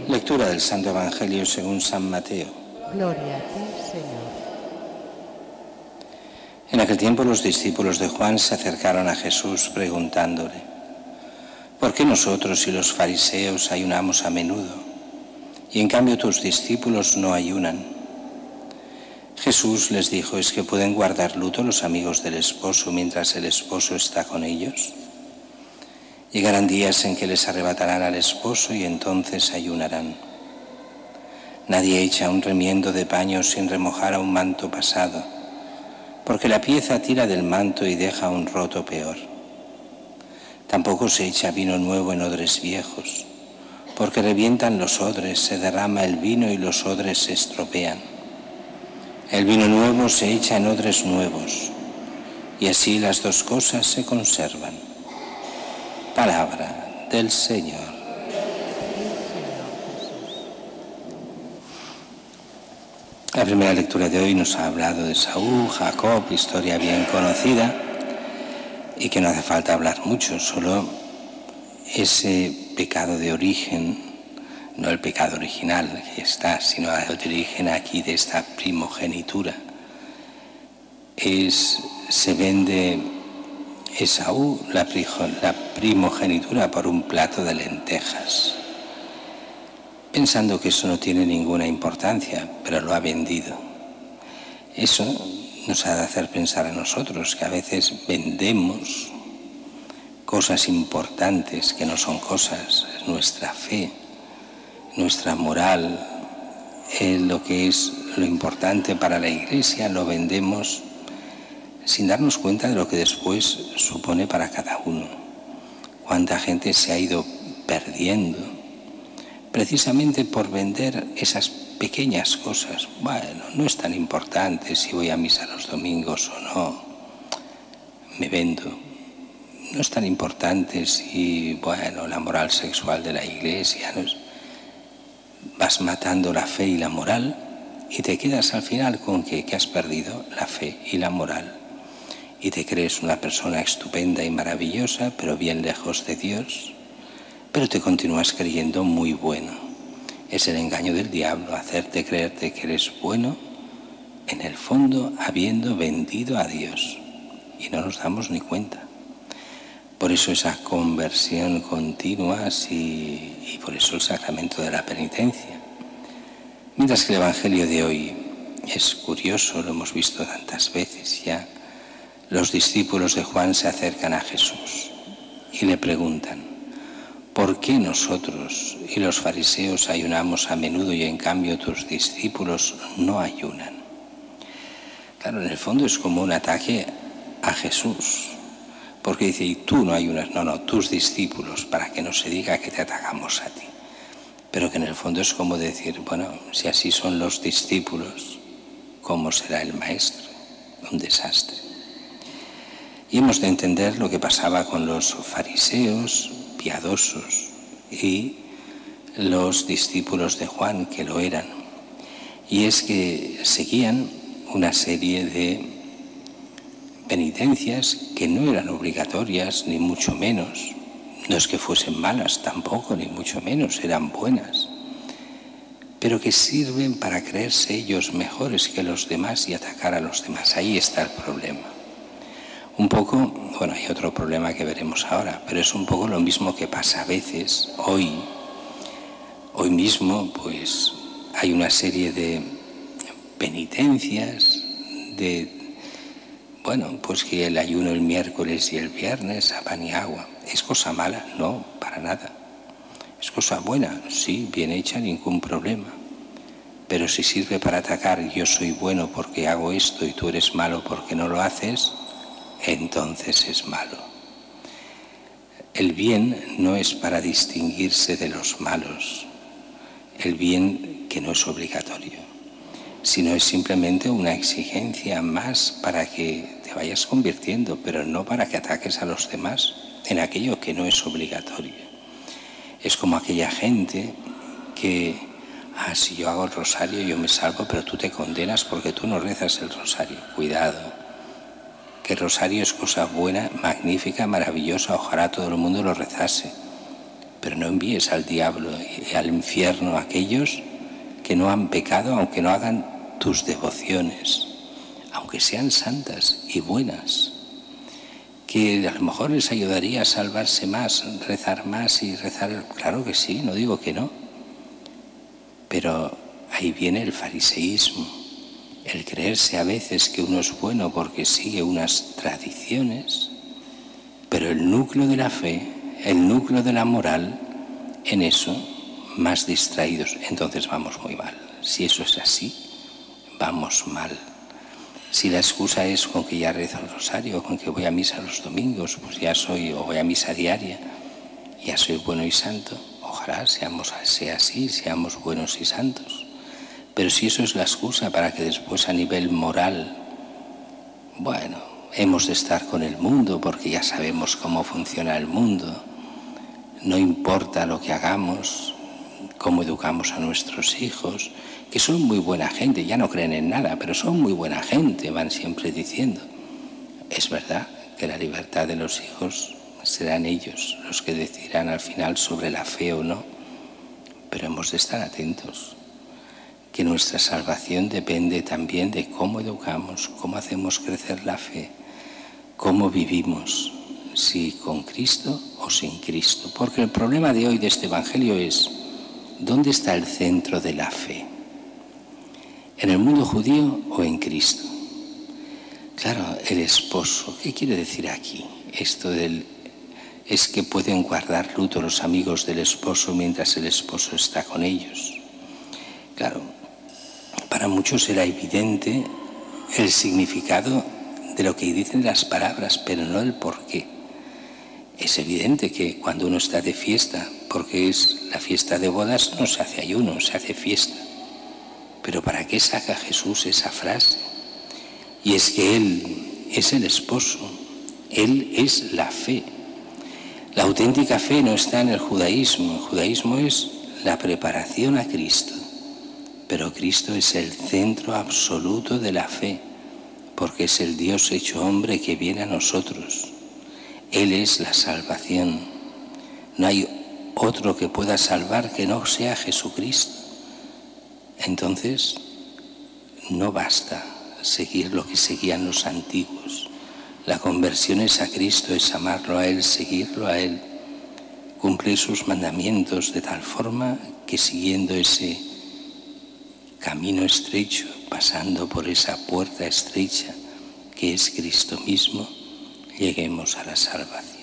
Lectura del Santo Evangelio según San Mateo. Gloria a ti, Señor. En aquel tiempo los discípulos de Juan se acercaron a Jesús preguntándole: ¿por qué nosotros y los fariseos ayunamos a menudo, y en cambio tus discípulos no ayunan? Jesús les dijo: ¿es que pueden guardar luto los amigos del esposo mientras el esposo está con ellos? Llegarán días en que les arrebatarán al esposo y entonces ayunarán. Nadie echa un remiendo de paño sin remojar a un manto pasado, porque la pieza tira del manto y deja un roto peor. Tampoco se echa vino nuevo en odres viejos, porque revientan los odres, se derrama el vino y los odres se estropean. El vino nuevo se echa en odres nuevos, y así las dos cosas se conservan. Palabra del Señor. La primera lectura de hoy nos ha hablado de Saúl, Jacob, historia bien conocida y que no hace falta hablar mucho, solo ese pecado de origen, no el pecado original que está, sino el de origen aquí de esta primogenitura. Se vende Esaú la primogenitura por un plato de lentejas, pensando que eso no tiene ninguna importancia, pero lo ha vendido. Eso nos ha de hacer pensar a nosotros que a veces vendemos cosas importantes que no son cosas, nuestra fe, nuestra moral, lo que es lo importante para la Iglesia, lo vendemos sin darnos cuenta de lo que después supone para cada uno. Cuánta gente se ha ido perdiendo precisamente por vender esas pequeñas cosas. Bueno, no es tan importante si voy a misa los domingos o no, me vendo. No es tan importante si, bueno, la moral sexual de la Iglesia, ¿no? Vas matando la fe y la moral y te quedas al final con que has perdido la fe y la moral. Y te crees una persona estupenda y maravillosa, pero bien lejos de Dios, pero te continúas creyendo muy bueno. Es el engaño del diablo, hacerte creerte que eres bueno, en el fondo habiendo vendido a Dios, y no nos damos ni cuenta. Por eso esa conversión continua y por eso el sacramento de la penitencia. Mientras que el Evangelio de hoy es curioso, lo hemos visto tantas veces ya. Los discípulos de Juan se acercan a Jesús y le preguntan: ¿por qué nosotros y los fariseos ayunamos a menudo y en cambio tus discípulos no ayunan? Claro, en el fondo es como un ataque a Jesús, porque dice: y tú no ayunas, no, tus discípulos, para que no se diga que te atacamos a ti. Pero que en el fondo es como decir, bueno, si así son los discípulos, ¿cómo será el maestro? Un desastre. Y hemos de entender lo que pasaba con los fariseos piadosos y los discípulos de Juan, que lo eran. Y es que seguían una serie de penitencias que no eran obligatorias, ni mucho menos. No es que fuesen malas tampoco, ni mucho menos, eran buenas. Pero que sirven para creerse ellos mejores que los demás y atacar a los demás. Ahí está el problema. Un poco, bueno, hay otro problema que veremos ahora, pero es un poco lo mismo que pasa a veces. Hoy mismo, hay una serie de penitencias, que el ayuno el miércoles y el viernes a pan y agua. ¿Es cosa mala? No, para nada. ¿Es cosa buena? Sí, bien hecha, ningún problema. Pero si sirve para atacar, yo soy bueno porque hago esto y tú eres malo porque no lo haces, entonces es malo. El bien no es para distinguirse de los malos, el bien que no es obligatorio, sino es simplemente una exigencia más para que te vayas convirtiendo, pero no para que ataques a los demás en aquello que no es obligatorio. Es como aquella gente que, si yo hago el rosario yo me salvo, pero tú te condenas porque tú no rezas el rosario. Cuidado. Que el rosario es cosa buena, magnífica, maravillosa, ojalá todo el mundo lo rezase. pero no envíes al diablo y al infierno a aquellos que no han pecado, aunque no hagan tus devociones, aunque sean santas y buenas, que a lo mejor les ayudaría a salvarse más y rezar, claro que sí, no digo que no, pero ahí viene el fariseísmo, el creerse a veces que uno es bueno porque sigue unas tradiciones, pero el núcleo de la fe, el núcleo de la moral, en eso más distraídos, entonces vamos muy mal. Si eso es así, vamos mal. Si la excusa es con que ya rezo el rosario, con que voy a misa los domingos, pues ya soy, o voy a misa diaria, ya soy bueno y santo. Ojalá sea así, seamos buenos y santos. Pero si eso es la excusa para que después a nivel moral, bueno, hemos de estar con el mundo porque ya sabemos cómo funciona el mundo, no importa lo que hagamos, cómo educamos a nuestros hijos, que son muy buena gente, ya no creen en nada, pero son muy buena gente, van siempre diciendo. Es verdad que la libertad de los hijos serán ellos los que decidirán al final sobre la fe o no, pero hemos de estar atentos, que nuestra salvación depende también de cómo educamos, cómo hacemos crecer la fe, cómo vivimos, si con Cristo o sin Cristo. Porque el problema de hoy de este Evangelio es, ¿dónde está el centro de la fe? ¿En el mundo judío o en Cristo? Claro, el esposo, ¿qué quiere decir aquí? Esto es que pueden guardar luto los amigos del esposo mientras el esposo está con ellos. Claro, para muchos era evidente el significado de lo que dicen las palabras, pero no el porqué. Es evidente que cuando uno está de fiesta, porque es la fiesta de bodas, no se hace ayuno, se hace fiesta. Pero ¿para qué saca Jesús esa frase? Y es que Él es el esposo, Él es la fe. La auténtica fe no está en el judaísmo es la preparación a Cristo. Pero Cristo es el centro absoluto de la fe, porque es el Dios hecho hombre que viene a nosotros. Él es la salvación. No hay otro que pueda salvar que no sea Jesucristo. Entonces, no basta seguir lo que seguían los antiguos. La conversión es a Cristo, es amarlo a Él, seguirlo a Él, cumplir sus mandamientos de tal forma que siguiendo ese camino estrecho, pasando por esa puerta estrecha que es Cristo mismo, lleguemos a la salvación.